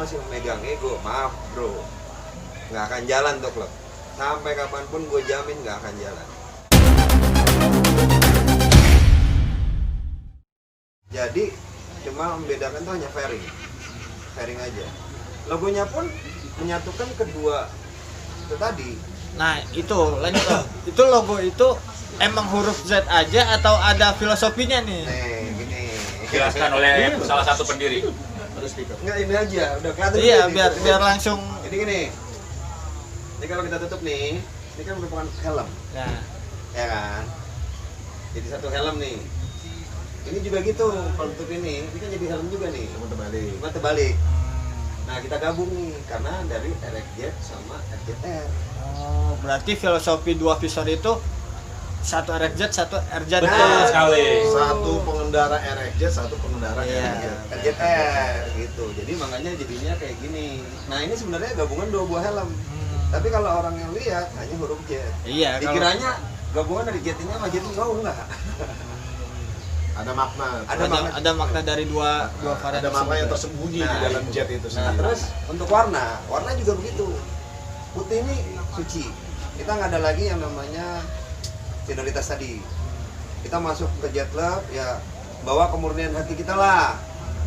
masih memegang ego, maaf bro, nggak akan jalan tuh klub. Sampai kapanpun gue jamin nggak akan jalan. Jadi cuma membedakan tuh hanya fairing aja. Logonya pun menyatukan kedua itu tadi. Nah itu lanjut tuh. Itu logo itu emang huruf Z aja atau ada filosofinya nih? Gini. Dijelaskan oleh salah satu pendiri. Enggak, ini aja, udah kelihatan. Iya, ini, biar langsung. Jadi gini. Ini kalau kita tutup nih, ini kan merupakan helm. Nah, Ya kan? Jadi satu helm nih. Ini juga gitu, kalau tutup ini kan jadi helm juga nih. Cuma terbalik. Nah, kita gabung nih karena dari RXZ sama RZR. oh, berarti filosofi dua visor itu satu RXZ, satu RZ. Betul sekali. Satu pengendara RXZ, satu pengendara RZR gitu. Jadi makanya jadinya kayak gini. Nah, ini sebenarnya gabungan dua buah helm. Tapi kalau orang yang lihat hanya huruf Z. Iya, Dikiranya gabungan dari Z ini sama Z ini enggak. Ada makna. ada makna dari dua varian. Ada makna yang tersebut. tersembunyi di Nah, dalam jet itu Nah, sendiri. terus untuk warna juga begitu. Putih ini suci. Kita nggak ada lagi yang namanya senioritas tadi. Kita masuk ke Jet Club ya bawa kemurnian hati kita lah.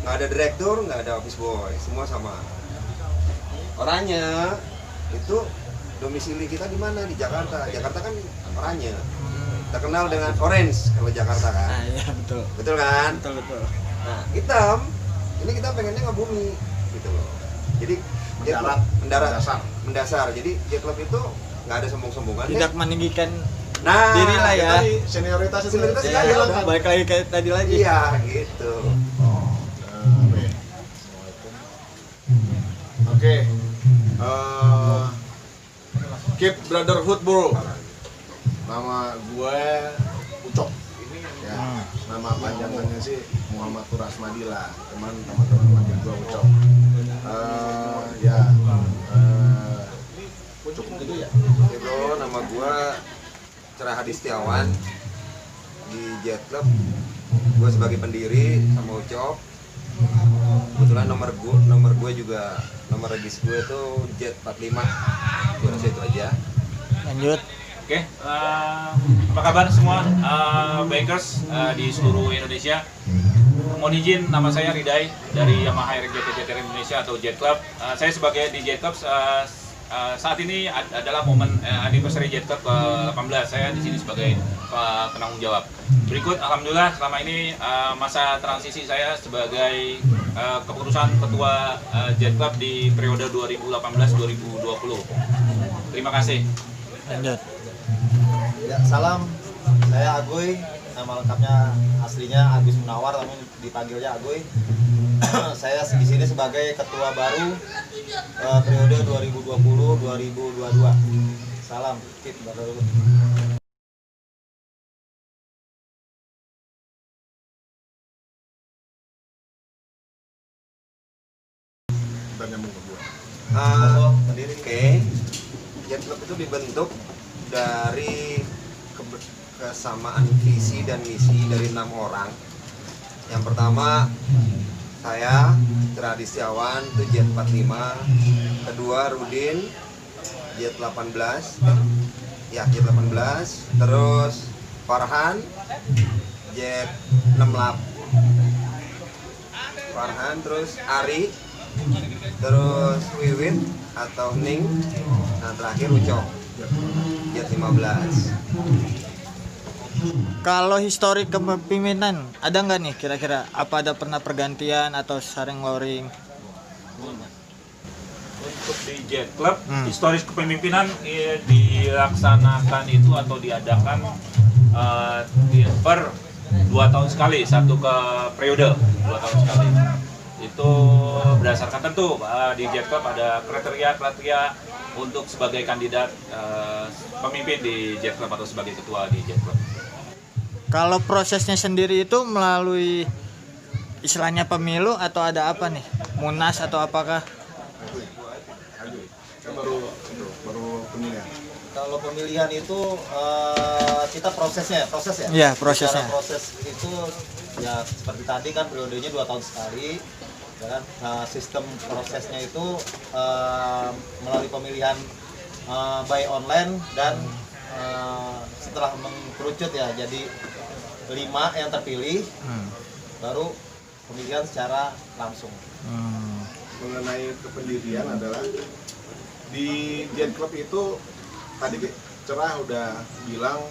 Nggak ada direktur, nggak ada office boy, semua sama. Oranye itu domisili kita di mana? Di Jakarta. Jakarta kan oranye. Terkenal dengan orange kalau Jakarta kan. Nah, iya betul. Betul kan? Betul. Nah, hitam ini kita pengennya ngebumi gitu loh. Jadi mendarat mendasar. Jadi Jet Club itu nggak ada sombong-sombongan. Tidak meninggikan Nah, diri lah ya. Tadi senioritas itu. Senioritas Ya, aja lah. balik lagi kayak tadi lagi. Iya, gitu. Oke. Keep Brotherhood bro. Nama gue Ucok. Ya, nama panjangannya sih Muhammad Turasmadi lah. Teman-teman manggil gue Ucok. Cukup gitu ya. Oke bro, nama gua Cerah Hadi Setiawan di Jet Club. Gua sebagai pendiri sama Ucok. Kebetulan nomor gue juga nomor regis gue itu Jet 45. Gua rasa itu aja. Lanjut. Oke, apa kabar semua bikers di seluruh Indonesia? Mohon izin, nama saya Ridai dari Yamaha RXZ JTR Indonesia atau Jet Club. Saya sebagai di Jet Club saat ini adalah momen anniversary Jet Club ke-18. Saya di sini sebagai penanggung jawab. Berikut, alhamdulillah selama ini masa transisi saya sebagai keputusan ketua Jet Club di periode 2018-2020. Terima kasih. Lanjut. Ya, salam. Saya Agoy. Nama lengkapnya aslinya Agus Munawar, tapi dipanggilnya Agoy. Saya di sini sebagai ketua baru periode 2020-2022. Salam. Keep Brotherhood. Kita nyambung ke gue. Oke. Jet Club itu dibentuk dari kesamaan visi dan misi dari 6 orang. Yang pertama saya Cerah Hadi Setiawan itu Jet 45. Kedua Rudin Jet 18. Ya, Jet 18. Terus Farhan Jet 68. Farhan, terus Ari, terus Wiwin atau Ning, nah terakhir Ucok Jet 15. Kalau historik kepemimpinan ada nggak nih kira-kira? Apa ada pernah pergantian atau saring loring? Untuk di Jet Club, historis kepemimpinan dilaksanakan itu atau diadakan per 2 tahun sekali, satu ke periode 2 tahun sekali. Itu berdasarkan tentu di Jet Club ada kriteria untuk sebagai kandidat pemimpin di Jet Club atau sebagai ketua di Jet Club. Kalau prosesnya sendiri itu melalui istilahnya pemilu atau ada apa nih? Munas atau apakah? Saya baru pemilihan. Kalau pemilihan itu kita proses ya. Iya, prosesnya. Secara proses itu ya seperti tadi kan periodenya 2 tahun sekali. ya kan? Sistem prosesnya itu melalui pemilihan by online dan setelah mengkerucut ya jadi 5 yang terpilih, baru pemilihan secara langsung. Mengenai kependirian adalah di Jet Club itu tadi Cerah udah bilang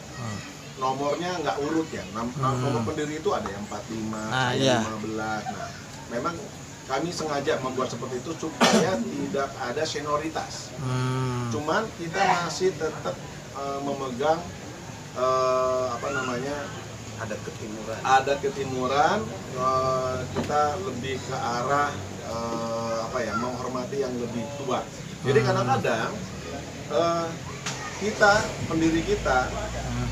nomornya nggak urut ya. Nomor pendiri itu ada yang 45, ada yang 15. Nah, memang kami sengaja membuat seperti itu supaya tidak ada senioritas. Cuman kita masih tetap memegang adat ketimuran. Kita lebih ke arah menghormati yang lebih tua. Jadi kadang-kadang pendiri kita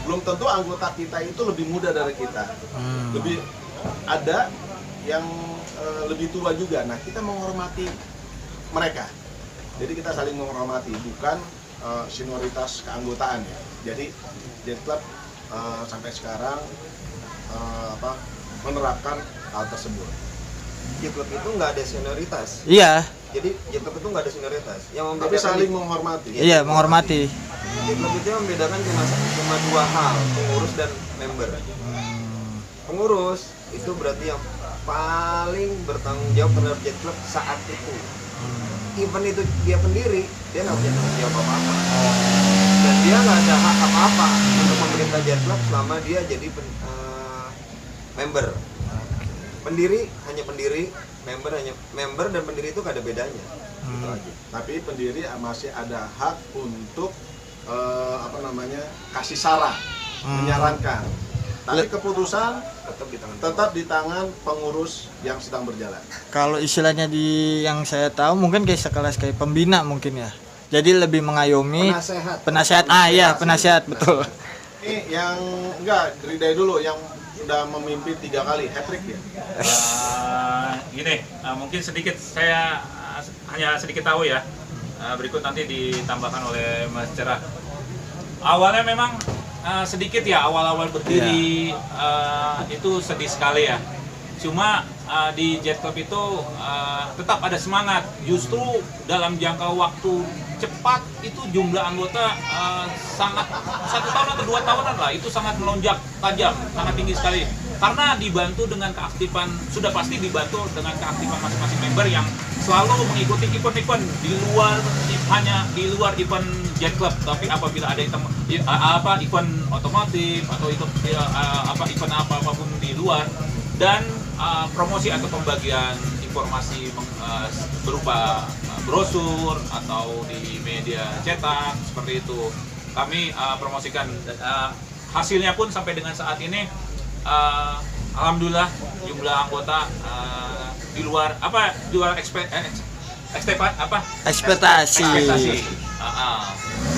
belum tentu anggota kita itu lebih muda dari kita. Lebih ada yang lebih tua juga. Nah, kita menghormati mereka. Jadi kita saling menghormati, bukan senioritas keanggotaan ya. Jadi Jet Club sampai sekarang menerapkan hal tersebut. Jet Club itu nggak ada senioritas. Iya. Jadi Jet Club itu nggak ada senioritas. Yang Tapi membedakan saling menghormati. Iya, menghormati. Jet Club itu yang membedakan cuma 2 hal, pengurus dan member. Pengurus itu berarti yang paling bertanggung jawab terhadap Jet Club saat itu. Even itu dia pendiri, dia nggak punya tanggung jawab apa-apa. Dan dia nggak ada hak apa-apa untuk memerintah Jet Club selama dia jadi member. Pendiri hanya pendiri, member hanya member, dan pendiri itu gak ada bedanya. Gitu aja. Tapi pendiri masih ada hak untuk kasih saran, menyarankan. Tapi keputusan tetap di tangan pengurus yang sedang berjalan. Kalau istilahnya yang saya tahu mungkin kayak sekelas kayak pembina mungkin ya. Jadi lebih mengayomi. Penasehat. Penasehat betul. Ini yang Ridai dulu yang sudah memimpin 3 kali hat-trick ya. Mungkin sedikit saya hanya sedikit tahu ya. Berikut nanti ditambahkan oleh Mas Cerah. Awalnya memang sedikit ya, awal-awal berdiri itu sedih sekali ya. Cuma di Jet Club itu tetap ada semangat. Justru dalam jangka waktu cepat itu jumlah anggota sangat 1 tahun atau 2 tahunan lah, itu sangat melonjak tajam, sangat tinggi sekali. Karena dibantu dengan keaktifan, sudah pasti dibantu dengan keaktifan masing-masing member yang selalu mengikuti event-event di luar event Jet Club. Tapi apabila ada event otomotif atau event apapun di luar, dan promosi atau pembagian informasi berupa brosur atau di media cetak seperti itu, kami promosikan. Hasilnya pun sampai dengan saat ini alhamdulillah jumlah anggota di luar ekspektasi.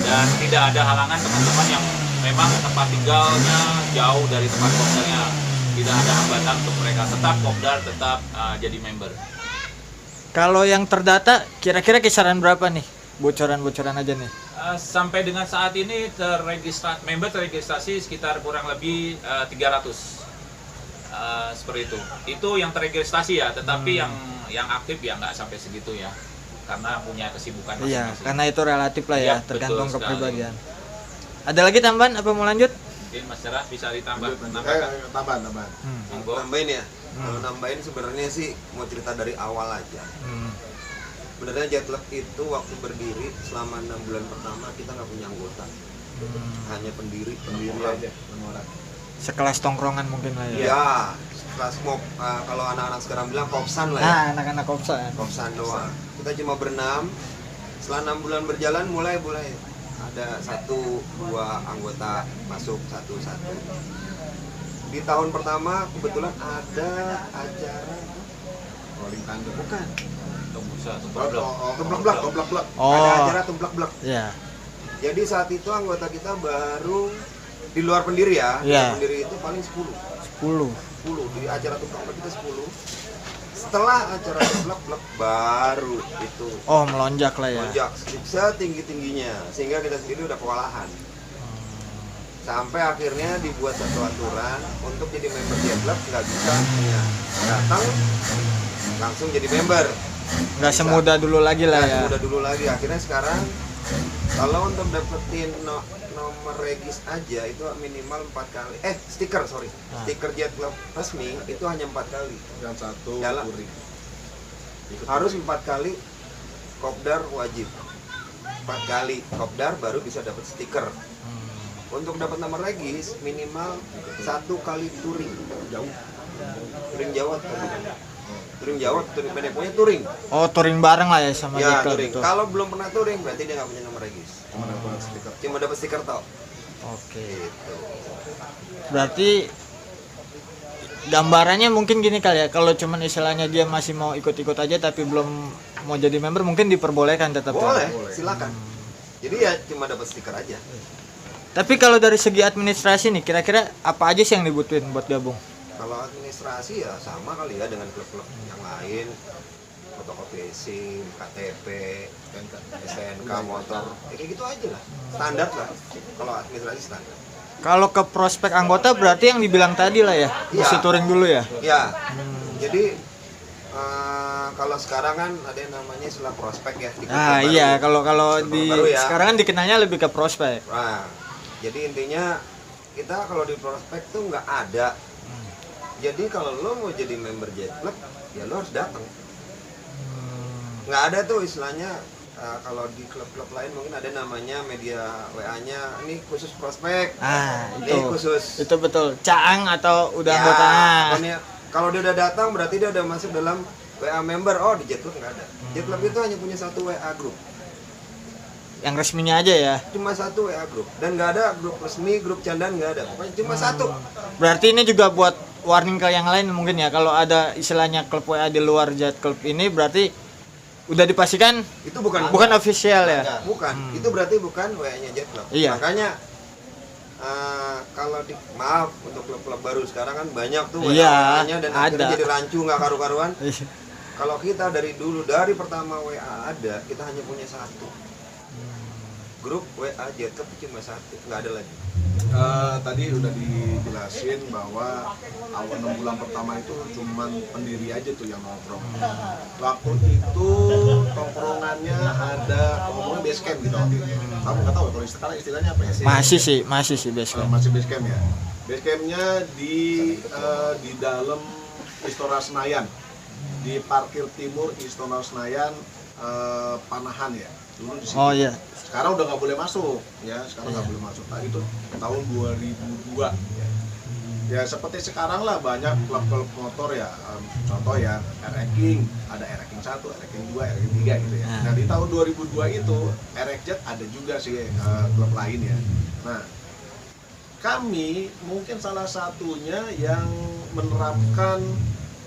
Dan tidak ada halangan teman-teman yang memang tempat tinggalnya jauh dari tempat kopdarnya, tidak ada hambatan untuk mereka tetap kopdar, tetap jadi member. Kalau yang terdata kira-kira kisaran berapa nih? Bocoran-bocoran aja nih. Sampai dengan saat ini member terregistrasi sekitar kurang lebih 300. Seperti itu. Itu yang terregistrasi ya, tetapi yang aktif ya nggak sampai segitu ya. Karena punya kesibukan masing-masing. Iya, karena itu relatif lah ya, tergantung betul kepribadian. Ada lagi tambahan apa mau lanjut? Mungkin Mas Cerah bisa ditambah. Tambahan. Nambahin ya. Kalau nambahin sebenarnya sih mau cerita dari awal aja. Sebenarnya Jet Club itu waktu berdiri selama 6 bulan pertama kita nggak punya anggota. Hanya pendiri aja, 6 orang. Sekelas tongkrongan mungkin lah ya. Ya, kelas mob, kalau anak-anak sekarang bilang kopsan lah ya. Nah, anak-anak kopsan. Kopsan doang. Kita cuma berenam. Setelah 6 bulan berjalan mulai ada 1-2 anggota masuk satu-satu. Di tahun pertama kebetulan ada acara Rolling Thunder. bukan. Tumplak-blak. Ada acara tumplak-blak. Iya. Jadi saat itu anggota kita baru di luar pendiri ya. Iya. Pendiri itu paling 10. 10. Di acara tumplak-blak kita 10. Setelah acara tumplak-blak baru itu Oh, melonjak lah ya. lonjak setinggi-tingginya sehingga kita sendiri udah kewalahan. Sampai akhirnya dibuat satu aturan untuk jadi member Jet Club nggak bisa hanya datang langsung jadi member. Nggak semudah dulu lagi lah ya. Udah dulu lagi. Akhirnya sekarang kalau untuk dapetin nomor regis aja itu minimal 4 kali. Stiker stiker Jet Club resmi itu hanya 4 kali. Dan satu Yalah. touring. Harus 4 kali kopdar wajib. 4 kali kopdar baru bisa dapat stiker. Untuk dapat nomor regis minimal 1 kali touring jauh. Touring Jawa touring Jawa, touring pendek punya touring. Oh, touring bareng lah ya sama Ya, Jet Club touring. itu. Kalau belum pernah touring berarti dia nggak punya nomor regis. Cuma dapat stiker toh. Oke. Gitu. Berarti gambarannya mungkin gini kali ya, kalau cuman istilahnya dia masih mau ikut-ikut aja tapi belum mau jadi member mungkin diperbolehkan tetap. Boleh, silakan. Jadi ya cuma dapat stiker aja. Tapi kalau dari segi administrasi nih, kira-kira apa aja sih yang dibutuhin buat gabung? Kalau administrasi ya sama kali ya dengan klub-klub yang lain. Fotokopi SIM, KTP, STNK, motor, ya kayak gitu aja lah. Standar lah. Kalau administrasi standar. Kalau ke prospek anggota berarti yang dibilang tadi lah ya, mesti touring dulu ya? Ya, jadi kalau sekarang kan ada yang namanya istilah prospek ya. Di Ah klub iya, baru. kalau Klub di baru ya. sekarang kan dikenalnya lebih ke prospek. Nah, jadi intinya kita kalau di prospek tuh nggak ada. Jadi kalau lo mau jadi member Jet Club, ya lo harus datang. Nggak ada tuh istilahnya. Kalau di klub-klub lain mungkin ada namanya media WA-nya, ini khusus prospek. Itu. Ini khusus. Itu betul. Caang atau udah Ya, anggota. pokoknya kalau dia udah datang berarti dia udah masuk dalam WA member. Oh, di Jet Club nggak ada. Jet Club itu hanya punya satu WA group. Yang resminya aja ya. Cuma satu WA group. Dan nggak ada grup resmi, grup candaan nggak ada. Pokoknya cuma satu. Berarti ini juga buat warning ke yang lain mungkin ya. Kalau ada istilahnya klub WA di luar Jet Club ini berarti udah dipastikan Itu bukan official ya. Bukan. Itu berarti bukan WA-nya Jet Club. Iya. Makanya kalau maaf untuk klub-klub baru sekarang kan banyak tuh Iya, WA-nya dan akhirnya ada. jadi rancu nggak karu-karuan. Kalau kita dari pertama WA ada, kita hanya punya satu. Grup WA Jet Club cuma satu, nggak ada lagi. Tadi udah dijelasin bahwa awal 6 bulan pertama itu cuman pendiri aja tuh yang nongkrong. Waktu itu tongkrongannya ada ngomongnya base camp gitu. Kamu nggak tahu kalau sekarang istilahnya apa ya? Masih sih base camp. Masih base camp ya. Base campnya di dalam Istora Senayan, di parkir timur Istora Senayan, Panahan ya. Dulu di situ. Oh iya. Sekarang udah nggak boleh masuk ya, sekarang nggak boleh masuk. Nah itu tahun 2002 ya. Ya seperti sekarang lah banyak klub-klub motor ya, contoh ya RX King, ada RX King 1, RX King 2, RX King 3 gitu ya. Nah di tahun 2002 itu RX Jet ada juga sih klub lain ya. Nah kami mungkin salah satunya yang menerapkan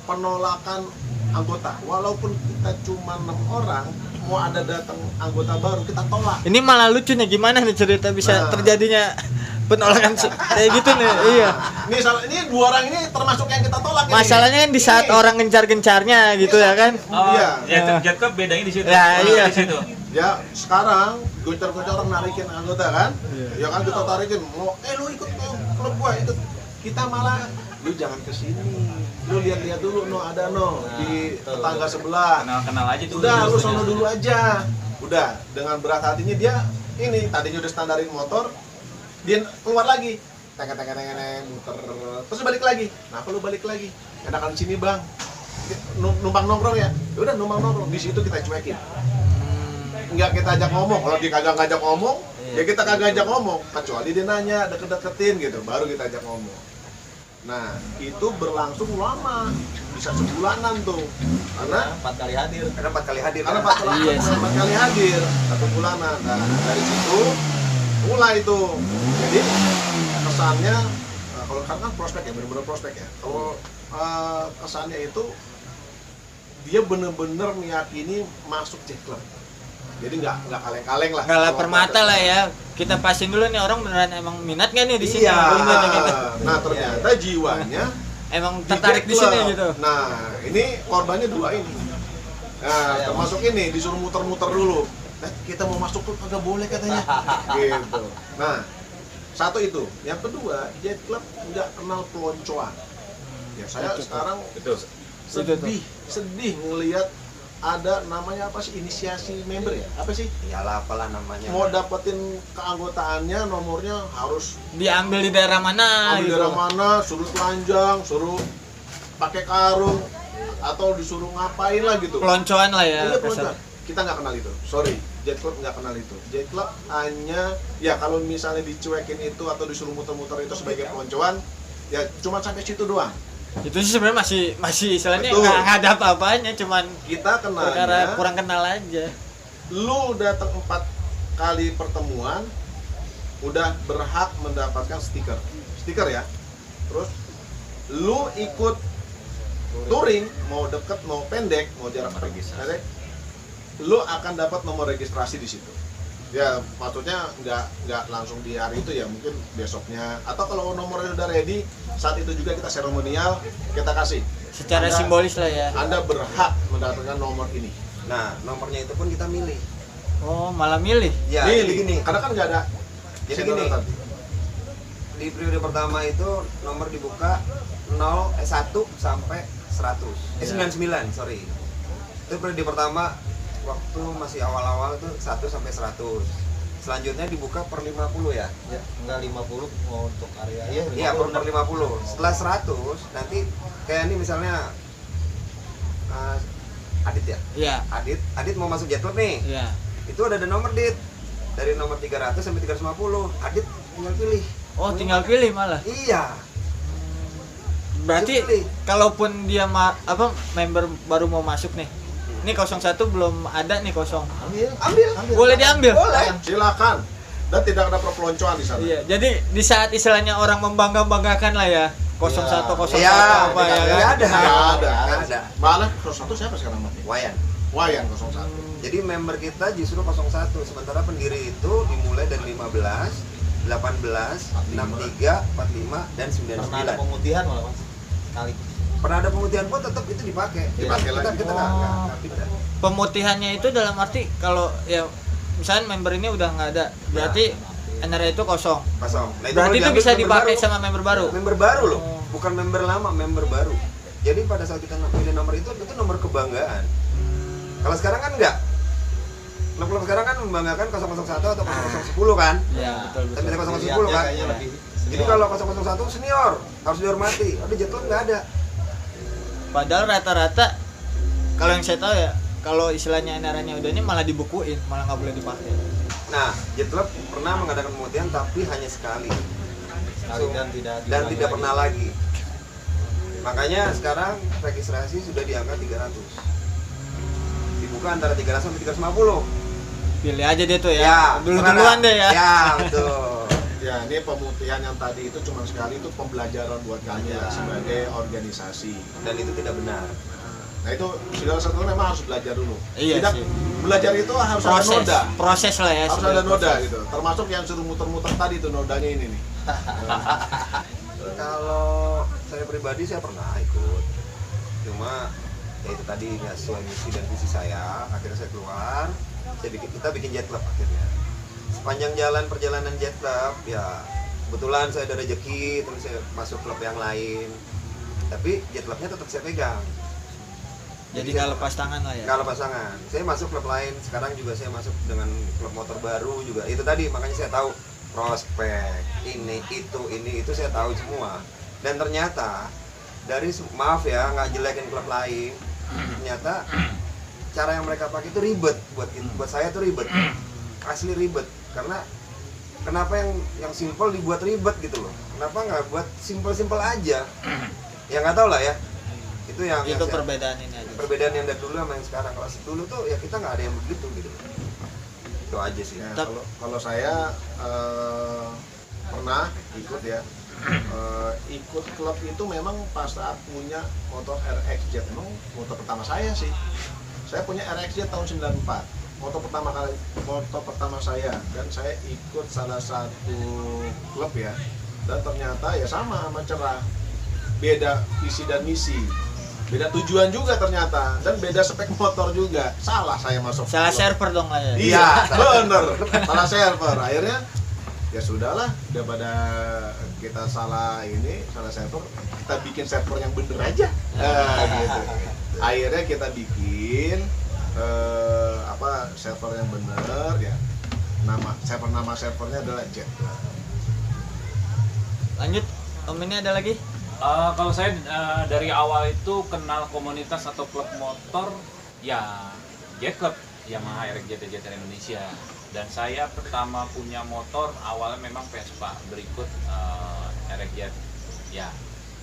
penolakan anggota, walaupun kita cuma 6 orang, mau ada datang anggota baru kita tolak. Ini malah lucu nih, gimana nih cerita bisa terjadinya penolakan kayak gitu nih. Iya. Ini 2 orang ini termasuk yang kita tolak. Masalahnya kan di saat orang gencar-gencarnya gitu ya kan. Iya. Jet Club bedanya di situ. Ya, iya. Di situ. Ya sekarang goncar-goncar orang narikin anggota kan, ya kan kita tarikin, mau lu ikut klub gua, ikut. Kita malah lu jangan kesini, lu lihat-lihat dulu ada di tetangga sebelah. Kenal aja tuh. Udah lu sono dulu aja. Udah dengan berat hatinya dia ini tadinya udah standarin motor, dia keluar lagi, teng muter, terus balik lagi. Nah kalau balik lagi, enakan sini bang, numpang nongkrong ya. Udah numpang nongkrong di situ kita cuekin. Nggak kita ajak ngomong, kalau dia kagak ngajak ngomong, ya kita kagak ajak ngomong, kecuali dia nanya, deket-deketin gitu, baru kita ajak ngomong. Nah, itu berlangsung lama, bisa sebulanan tuh, karena 4 kali hadir. Karena 4 kali hadir. karena 4 kali hadir, 1 bulanan. Nah, dari situ mulai tuh, jadi kesannya, kalau kan prospek ya, bener-bener prospek ya. Kalau kesannya itu, dia bener-bener meyakini masuk Jet Club. Jadi nggak kaleng-kaleng lah. Nggak lapar mata lah ya. Kita pastiin dulu nih orang beneran emang minat nggak nih di sini. Iya. Gitu. Nah ternyata jiwanya Emang tertarik di sini gitu. Nah ini korbannya 2 ini. Nah termasuk ini disuruh muter-muter dulu. Kita mau masuk tuh kagak boleh katanya. Gitu. Nah Satu itu. Yang kedua, Jet Club nggak kenal peloncoan. Ya saya Itu. sekarang Betul. sedih ngelihat ada namanya apa sih, inisiasi member ya? Apa sih? Iyalah apalah namanya. Mau dapetin keanggotaannya, nomornya harus Diambil di daerah mana ambil gitu. dari mana, suruh telanjang, suruh pakai karung, atau disuruh ngapain lah gitu. Peloncoan lah ya. Iya, kasar. peloncoan. Kita nggak kenal itu. Sorry, Jet Club nggak kenal itu. Jet Club hanya, ya kalau misalnya dicuekin itu atau disuruh muter-muter itu sebagai peloncoan, ya cuma sampai situ doang. Itu sih sebenarnya masih istilahnya Betul. nggak ada apa-apanya, cuman Kita perkara kenalnya, kurang kenal aja. lu datang 4 kali pertemuan, udah berhak mendapatkan stiker ya. Terus lu ikut touring, mau deket mau pendek, mau jarak pendek, lu akan dapat nomor registrasi di situ. Ya maksudnya nggak langsung di hari itu ya, mungkin besoknya, atau kalau nomornya udah ready saat itu juga kita seremonial, kita kasih Secara Anda- simbolis lah ya. Anda berhak mendapatkan nomor ini. Nah, nomornya itu pun kita milih. Oh, malah milih. Ya, Milih. jadi gini. Karena kan nggak ada Jadi senior gini. tadi. Di periode pertama itu nomor dibuka 1 sampai 100. 99, sorry. Itu periode pertama waktu masih awal-awal itu 1 sampai 100. Selanjutnya dibuka per 50 ya. Ya, enggak 50 mau untuk area. Iya, Iya, per 50. Setelah 100 nanti kayak ini misalnya Adit ya. Iya. Adit mau masuk Jet Club nih. Iya. Itu ada nomor Dit. Dari nomor 300 sampai 350. Adit tinggal pilih. Oh, tinggal pilih malah. Iya. Berarti Pilih. kalaupun dia member baru mau masuk nih. Ini 01 belum ada nih kosong. Ambil. Boleh diambil? Boleh. Silakan. Dan tidak ada perpeloncoan di sana. Iya, jadi di saat istilahnya orang membangga-banggakan lah ya. 01, 01 Iya, apa ya nggak kan? ada. Nggak ada. Malah 01 siapa sekarang mati? Wayan. Wayan 01. Jadi member kita justru 01, sementara pendiri itu dimulai dari 15, 18, 63, 45, dan Pernah ada 99. pemutihan malah Mas. Kali. Pernah ada pemutihan pun tetap itu dipakai. Dipakai kita, lagi. kita nggak pindah. Pemutihannya itu dalam arti kalau ya misalnya member ini udah nggak ada, berarti NRA itu kosong. Kosong. Nah, Berarti itu kalau bisa diambil member dipakai baru. sama member baru. Member baru loh, Oh. bukan member lama, member baru. Jadi pada saat kita pilih nomor itu nomor kebanggaan. Kalau sekarang kan enggak. Klub-klub sekarang kan membanggakan 001 atau 0010 kan. Iya, betul betul. Tapi kita 010 Dilihatnya kan. kayaknya lebih Jadi kalau 001 senior harus dihormati. Ada Jet Club nggak ada. Padahal rata-rata kalau yang saya tahu ya, kalau istilahnya NRA-nya udah ini malah dibukuin, malah nggak boleh dipakai. Nah, Jet Club pernah mengadakan pemutihan tapi hanya sekali. sekali dan tidak Dan diulangi tidak lagi. pernah lagi. Makanya sekarang registrasi sudah di angka 300. Dibuka antara 300 sampai 350. Pilih aja deh tuh ya. Duluan terserah. deh ya. Ya, betul. Ya, ini pemutihan yang tadi itu cuma sekali, itu pembelajaran buat kami Ya. lah sebagai organisasi. Dan itu tidak benar. Nah itu segala sesuatu memang harus belajar dulu. Iya Tidak sih. belajar itu harus ada noda, Proses lah ya. harus sebenarnya ada noda proses. gitu. Termasuk yang suruh muter-muter tadi tuh nodanya ini nih. Kalau saya pribadi saya pernah ikut. Cuma ya itu tadi nggak sesuai misi dan visi saya. Akhirnya saya keluar. Kita bikin Jet Club akhirnya. Sepanjang jalan perjalanan Jet Club ya kebetulan saya ada rezeki terus saya masuk klub yang lain. Tapi Jet Clubnya tetap saya pegang. Jadi nggak lepas tangan lah ya. Kalau pasangan, saya masuk klub lain. Sekarang juga saya masuk dengan klub motor baru juga. Itu tadi makanya saya tahu prospek ini itu saya tahu semua. Dan ternyata dari maaf ya nggak jelekin klub lain. Ternyata cara yang mereka pakai itu ribet buat saya tuh ribet. Asli ribet karena kenapa yang simple dibuat ribet gitu loh. Kenapa nggak buat simple aja? Ya nggak tahu lah ya. Itu yang Itu saya- perbedaan ini aja. perbedaan yang dari dulu sama yang sekarang. Kalau dulu tuh ya kita nggak ada yang begitu gitu. Itu aja sih. Ya, Tap- kalau saya pernah ikut ya. Ikut klub itu memang pas saat punya motor RXZ. Memang motor pertama saya sih. Saya punya RXZ tahun 94. Motor pertama saya, dan saya ikut salah satu klub ya. Dan ternyata ya sama cerah. Beda visi dan misi. Beda tujuan juga ternyata, dan beda spek motor juga. Salah saya masuk Salah klub. server dong lah ya. Iya, bener. Salah server. Akhirnya ya sudahlah, daripada kita salah server, kita bikin server yang bener aja. Gitu. Akhirnya kita bikin server yang bener ya. Nama servernya adalah Jet Club. Lanjut, Om ini ada lagi? Kalau saya dari awal itu kenal komunitas atau klub motor ya Jet Club Yamaha RX JTR Indonesia, dan saya pertama punya motor awalnya memang Vespa, berikut RX Jet ya,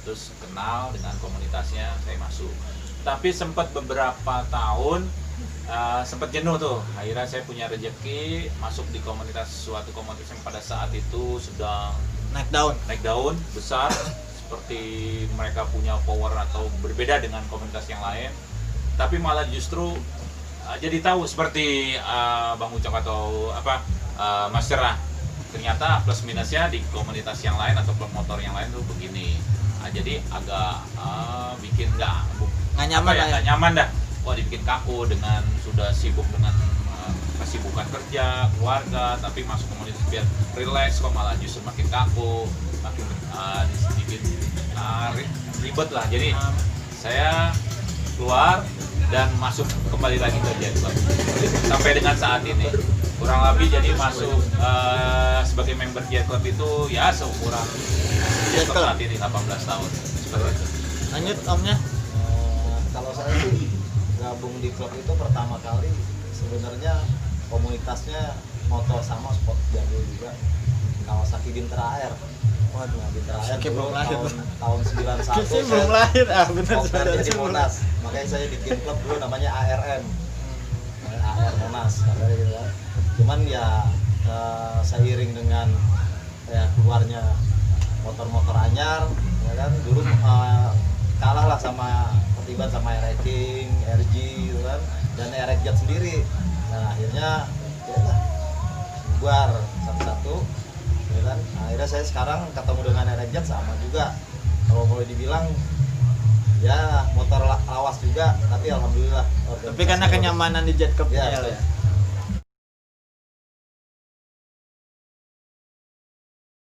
terus kenal dengan komunitasnya saya masuk, tapi sempat beberapa tahun sempat jenuh tuh, akhirnya saya punya rezeki masuk di suatu komunitas yang pada saat itu sedang naik daun besar, seperti mereka punya power atau berbeda dengan komunitas yang lain, tapi malah justru jadi tahu seperti Bang Ucok atau Mas Cerah, ternyata plus minusnya di komunitas yang lain atau klub motor yang lain tuh begini. Jadi agak bikin nggak nyaman dah. Wah, dibikin kaku dengan sudah sibuk dengan kesibukan kerja, keluarga, tapi masuk komunitas biar relax kok malah justru makin kaku, makin sedikit ribet lah. Jadi saya keluar dan masuk kembali lagi ke Jet Club sampai dengan saat ini, kurang lebih jadi masuk sebagai member Jet Club itu ya seumuran Jet Club saat ini 18 tahun seperti itu. Lanjut Omnya. Kalau saya sih gabung di klub itu pertama kali sebenarnya komunitasnya motor sama sport jadul juga, Kawasaki Bintera Air. Waduh, Bintera Air belum lahir. tahun 91 Saya belum lahir, benar saya di Monas, makanya saya bikin klub dulu namanya ARM, AR Monas, gitu kan. Cuman ya seiring dengan keluarnya motor-motor anyar, ya kan, dulu kalah lah sama ketiban sama RX King, RG gitu kan, dan RX Jet sendiri. Nah akhirnya ya lah bubar satu-satu, ya kan. Akhirnya saya sekarang ketemu dengan RX Jet sama juga, kalau boleh dibilang ya motor lawas juga, tapi alhamdulillah. Tapi karena kenyamanan di Jet Club ya, ya.